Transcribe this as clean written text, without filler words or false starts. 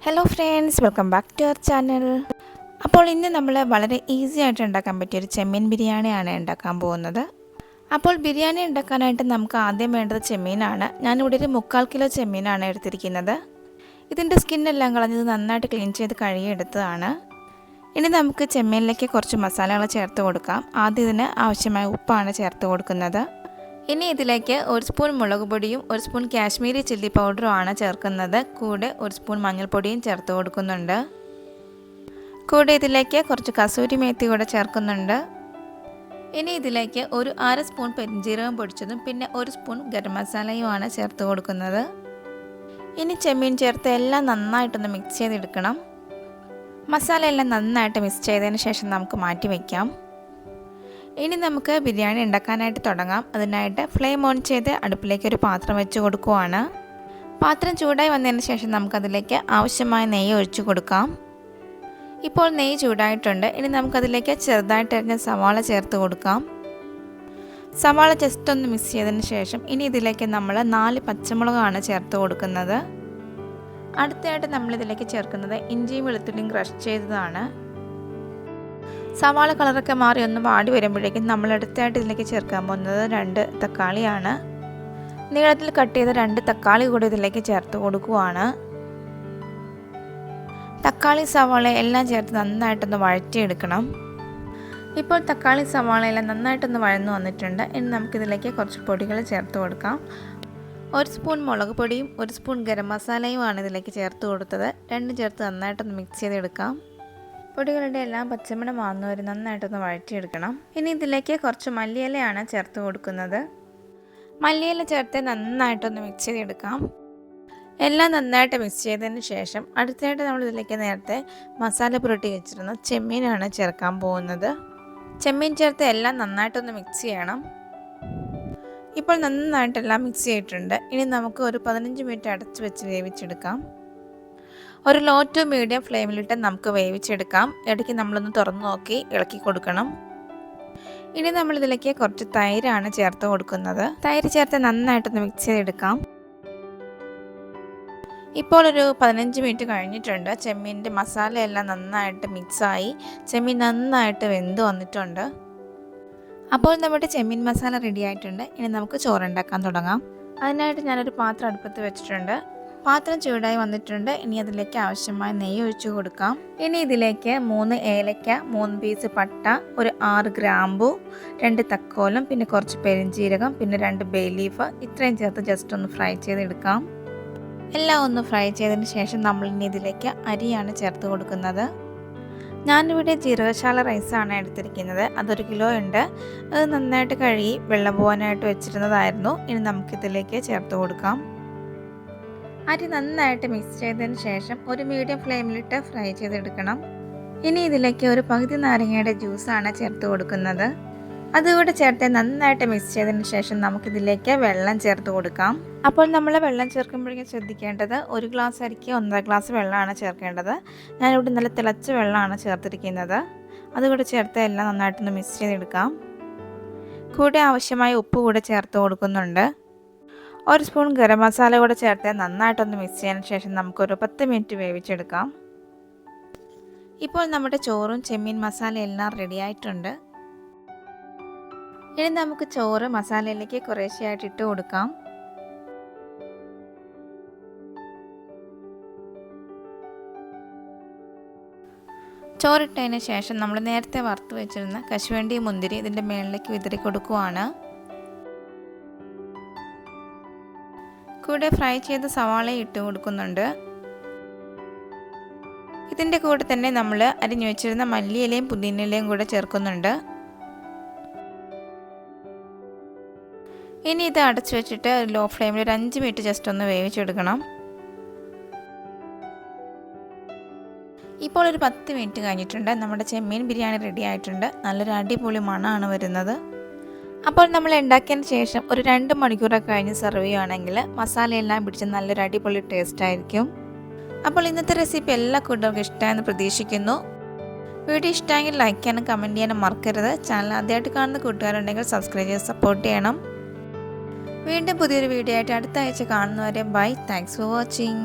Hello friends, welcome back to our channel. അപ്പോൾ ഇന്ന് നമ്മൾ വളരെ ഈസി ആയിട്ട് ഉണ്ടാക്കാൻ പറ്റിയ ഒരു ചെമ്മീൻ ബിരിയാണിയാണ് ഉണ്ടാക്കാൻ പോകുന്നത്. അപ്പോൾ ബിരിയാണി ഉണ്ടാക്കാനായിട്ട് നമുക്ക് ആദ്യം വേണ്ടത് ചെമ്മീനാണ്. ഞാനിവിടെ ഒരു 3/4 കിലോ ചെമ്മീനാണ് എടുത്തിരിക്കുന്നത്. ഇതിൻ്റെ സ്കിന്നെല്ലാം കളഞ്ഞത് നന്നായിട്ട് ക്ലീൻ ചെയ്ത് കഴുകിയെടുത്തതാണ്. ഇനി നമുക്ക് ചെമ്മീനിലേക്ക് കുറച്ച് മസാലകൾ ചേർത്ത് കൊടുക്കാം. ആദ്യം ഇതിന് ആവശ്യമായ ഉപ്പാണ് ചേർത്ത് കൊടുക്കുന്നത്. ഇനി ഇതിലേക്ക് 1 സ്പൂൺ മുളക് പൊടിയും 1 സ്പൂൺ കാശ്മീരി ചില്ലി പൗഡറും ആണ് ചേർക്കുന്നത്. കൂടെ 1 സ്പൂൺ മഞ്ഞൾപ്പൊടിയും ചേർത്ത് കൊടുക്കുന്നുണ്ട്. കൂടെ ഇതിലേക്ക് കുറച്ച് കസൂരി മേത്തി കൂടെ ചേർക്കുന്നുണ്ട്. ഇനി ഇതിലേക്ക് ഒരു 1/2 സ്പൂൺ പെരിഞ്ജീരകം പൊടിച്ചതും പിന്നെ 1 സ്പൂൺ ഗരം മസാലയുമാണ് ചേർത്ത് കൊടുക്കുന്നത്. ഇനി ചെമ്മീൻ ചേർത്ത് എല്ലാം നന്നായിട്ടൊന്ന് മിക്സ് ചെയ്തെടുക്കണം. മസാല എല്ലാം നന്നായിട്ട് മിക്സ് ചെയ്തതിന് ശേഷം നമുക്ക് മാറ്റി വയ്ക്കാം. ഇനി നമുക്ക് ബിരിയാണി ഉണ്ടാക്കാനായിട്ട് തുടങ്ങാം. അതിനായിട്ട് ഫ്ലെയിം ഓൺ ചെയ്ത് അടുപ്പിലേക്ക് ഒരു പാത്രം വെച്ച് കൊടുക്കുവാണ്. പാത്രം ചൂടായി വന്നതിന് ശേഷം നമുക്കതിലേക്ക് ആവശ്യമായ നെയ്യ് ഒഴിച്ചു കൊടുക്കാം. ഇപ്പോൾ നെയ്യ് ചൂടായിട്ടുണ്ട്. ഇനി നമുക്കതിലേക്ക് ചെറുതായിട്ട് അരിഞ്ഞ സവാള ചേർത്ത് കൊടുക്കാം. സവാള ജസ്റ്റ് ഒന്ന് മിക്സ് ചെയ്തതിന് ശേഷം ഇനി ഇതിലേക്ക് നമ്മൾ 4 പച്ചമുളകാണ് ചേർത്ത് കൊടുക്കുന്നത്. അടുത്തതായിട്ട് നമ്മളിതിലേക്ക് ചേർക്കുന്നത് ഇഞ്ചിയും വെളുത്തുള്ളിയും ക്രഷ് ചെയ്തതാണ്. സവാള കളറൊക്കെ മാറി ഒന്ന് വാടി വരുമ്പോഴേക്കും നമ്മൾ അടുത്തായിട്ട് ഇതിലേക്ക് ചേർക്കാൻ പോകുന്നത് 2 തക്കാളിയാണ്. നീളത്തിൽ കട്ട് ചെയ്ത 2 തക്കാളി കൂടി ഇതിലേക്ക് ചേർത്ത് കൊടുക്കുവാണ്. തക്കാളി സവാള എല്ലാം ചേർത്ത് നന്നായിട്ടൊന്ന് വഴറ്റിയെടുക്കണം. ഇപ്പോൾ തക്കാളി സവാള എല്ലാം നന്നായിട്ടൊന്ന് വഴന്നു വന്നിട്ടുണ്ട്. ഇനി നമുക്കിതിലേക്ക് കുറച്ച് പൊടികൾ ചേർത്ത് കൊടുക്കാം. 1 സ്പൂൺ മുളക് പൊടിയും 1 സ്പൂൺ ഗരം മസാലയുമാണ് ഇതിലേക്ക് ചേർത്ത് കൊടുത്തത്. രണ്ടും ചേർത്ത് നന്നായിട്ടൊന്ന് മിക്സ് ചെയ്തെടുക്കാം. പൊടികളുടെ എല്ലാം പച്ചമണം മാറുന്നവരെ നന്നായിട്ടൊന്ന് വഴറ്റിയെടുക്കണം. ഇനി ഇതിലേക്ക് കുറച്ച് മല്ലിയിലയാണ് ചേർത്ത് കൊടുക്കുന്നത്. മല്ലിയില ചേർത്ത് നന്നായിട്ടൊന്ന് മിക്സ് ചെയ്തെടുക്കാം. എല്ലാം നന്നായിട്ട് മിക്സ് ചെയ്തതിന് ശേഷം അടുത്തായിട്ട് നമ്മൾ ഇതിലേക്ക് നേരത്തെ മസാല പുരട്ടി വെച്ചിരുന്ന ചെമ്മീനാണ് ചേർക്കാൻ പോകുന്നത്. ചെമ്മീൻ ചേർത്ത് എല്ലാം നന്നായിട്ടൊന്ന് മിക്സ് ചെയ്യണം. ഇപ്പോൾ നന്നായിട്ടെല്ലാം മിക്സ് ചെയ്തിട്ടുണ്ട്. ഇനി നമുക്ക് ഒരു 15 മിനിറ്റ് അടച്ച് വെച്ച് വേവിച്ചെടുക്കാം. ഒരു ലോ ടു മീഡിയം ഫ്ലെയിമിലിട്ട് നമുക്ക് വേവിച്ചെടുക്കാം. ഇടയ്ക്ക് നമ്മളൊന്ന് തുറന്നു നോക്കി ഇളക്കി കൊടുക്കണം. ഇനി നമ്മളിതിലേക്ക് കുറച്ച് തൈരാണ് ചേർത്ത് കൊടുക്കുന്നത്. തൈര് ചേർത്ത് നന്നായിട്ടൊന്ന് മിക്സ് ചെയ്തെടുക്കാം. ഇപ്പോൾ ഒരു 15 മിനിറ്റ് കഴിഞ്ഞിട്ടുണ്ട്. ചെമ്മീൻ്റെ മസാലയെല്ലാം നന്നായിട്ട് മിക്സായി ചെമ്മീൻ നന്നായിട്ട് വെന്ത് വന്നിട്ടുണ്ട്. അപ്പോൾ നമ്മുടെ ചെമ്മീൻ മസാല റെഡി ആയിട്ടുണ്ട്. ഇനി നമുക്ക് ചോറുണ്ടാക്കാൻ തുടങ്ങാം. അതിനായിട്ട് ഞാനൊരു പാത്രം അടുപ്പത്ത് വെച്ചിട്ടുണ്ട്. പാത്രം ചൂടായി വന്നിട്ടുണ്ട്. ഇനി അതിലേക്ക് ആവശ്യമായ നെയ്യ് ഒഴിച്ചു കൊടുക്കാം. ഇനി ഇതിലേക്ക് 3 ഏലക്ക, 3 പീസ് പട്ട, ഒരു 6 ഗ്രാമ്പു, 2 തക്കോലം, പിന്നെ കുറച്ച് പെരിഞ്ജീരകം, പിന്നെ 2 ബേ ലീഫ് ഇത്രയും ചേർത്ത് ജസ്റ്റ് ഒന്ന് ഫ്രൈ ചെയ്തെടുക്കാം. എല്ലാം ഒന്ന് ഫ്രൈ ചെയ്തതിന് ശേഷം നമ്മൾ ഇനി ഇതിലേക്ക് അരിയാണ് ചേർത്ത് കൊടുക്കുന്നത്. ഞാനിവിടെ ജീരകശാല റൈസാണ് എടുത്തിരിക്കുന്നത്. അതൊരു കിലോ ഉണ്ട്. അത് നന്നായിട്ട് കഴുകി വെള്ളം പോകാനായിട്ട് വെച്ചിരുന്നതായിരുന്നു. ഇനി നമുക്കിതിലേക്ക് ചേർത്ത് കൊടുക്കാം. അരി നന്നായിട്ട് മിക്സ് ചെയ്തതിന് ശേഷം ഒരു മീഡിയം ഫ്ലെയിമിലിട്ട് ഫ്രൈ ചെയ്തെടുക്കണം. ഇനി ഇതിലേക്ക് ഒരു പകുതി നാരങ്ങയുടെ ജ്യൂസാണ് ചേർത്ത് കൊടുക്കുന്നത്. അതുകൂടെ ചേർത്ത് നന്നായിട്ട് മിക്സ് ചെയ്തതിന് ശേഷം നമുക്കിതിലേക്ക് വെള്ളം ചേർത്ത് കൊടുക്കാം. അപ്പോൾ നമ്മൾ വെള്ളം ചേർക്കുമ്പോഴേക്കും ശ്രദ്ധിക്കേണ്ടത് 1 ഗ്ലാസ് അരിക്ക് 1.5 ഗ്ലാസ് വെള്ളമാണ് ചേർക്കേണ്ടത്. ഞാനിവിടെ നല്ല തിളച്ച വെള്ളമാണ് ചേർത്തിരിക്കുന്നത്. അതുകൂടെ ചേർത്ത് എല്ലാം നന്നായിട്ടൊന്ന് മിക്സ് ചെയ്തെടുക്കാം. കൂടെ ആവശ്യമായ ഉപ്പ് കൂടെ ചേർത്ത് കൊടുക്കുന്നുണ്ട്. 1 സ്പൂൺ ഗരം മസാല കൂടെ ചേർത്ത് നന്നായിട്ടൊന്ന് മിക്സ് ചെയ്തതിന് ശേഷം നമുക്കൊരു 10 മിനിറ്റ് വേവിച്ചെടുക്കാം. ഇപ്പോൾ നമ്മുടെ ചോറും ചെമ്മീൻ മസാല എല്ലാം റെഡി ആയിട്ടുണ്ട്. ഇനി നമുക്ക് ചോറ് മസാലയിലേക്ക് കുറേശ്ശെയായിട്ട് ഇട്ട് കൊടുക്കാം. ചോറിട്ടതിന് ശേഷം നമ്മൾ നേരത്തെ വറുത്ത് വെച്ചിരുന്ന കശുവണ്ടി മുന്തിരി ഇതിൻ്റെ മുകളിലേക്ക് വിതറി കൊടുക്കുവാണ്. കൂടെ ഫ്രൈ ചെയ്ത സവാള ഇട്ട് കൊടുക്കുന്നുണ്ട്. ഇതിൻ്റെ കൂടെ തന്നെ നമ്മൾ അരിഞ്ഞു വെച്ചിരുന്ന മല്ലിയിലയും പുതിനയിലയും കൂടെ ചേർക്കുന്നുണ്ട്. ഇനി ഇത് അടച്ചു വെച്ചിട്ട് ലോ ഫ്ലെയിമിൽ ഒരു 5 മിനിറ്റ് ജസ്റ്റ് ഒന്ന് വേവിച്ചെടുക്കണം. ഇപ്പോൾ ഒരു 10 മിനിറ്റ് കഴിഞ്ഞിട്ടുണ്ട്. നമ്മുടെ ചെമ്മീൻ ബിരിയാണി റെഡി ആയിട്ടുണ്ട്. നല്ലൊരു അടിപൊളി മണമാണ് വരുന്നത്. അപ്പോൾ നമ്മൾ ഉണ്ടാക്കിയതിന് ശേഷം ഒരു 2 മണിക്കൂറൊക്കെ കഴിഞ്ഞ് സെർവ് ചെയ്യുകയാണെങ്കിൽ മസാലയെല്ലാം പിടിച്ച് നല്ലൊരു അടിപൊളി ടേസ്റ്റ് ആയിരിക്കും. അപ്പോൾ ഇന്നത്തെ റെസിപ്പി എല്ലാ കൂട്ടുകാർക്കും ഇഷ്ടമായെന്ന് പ്രതീക്ഷിക്കുന്നു. വീഡിയോ ഇഷ്ടമെങ്കിൽ ലൈക്ക് ചെയ്യാനും കമൻറ്റ് ചെയ്യാനും മറക്കരുത്. ചാനൽ ആദ്യമായിട്ട് കാണുന്ന കൂട്ടുകാരുണ്ടെങ്കിൽ സബ്സ്ക്രൈബ് ചെയ്ത് സപ്പോർട്ട് ചെയ്യണം. വീണ്ടും പുതിയൊരു വീഡിയോ ആയിട്ട് അടുത്ത ആഴ്ച കാണുന്നവരെ ബൈ. Thanks for watching.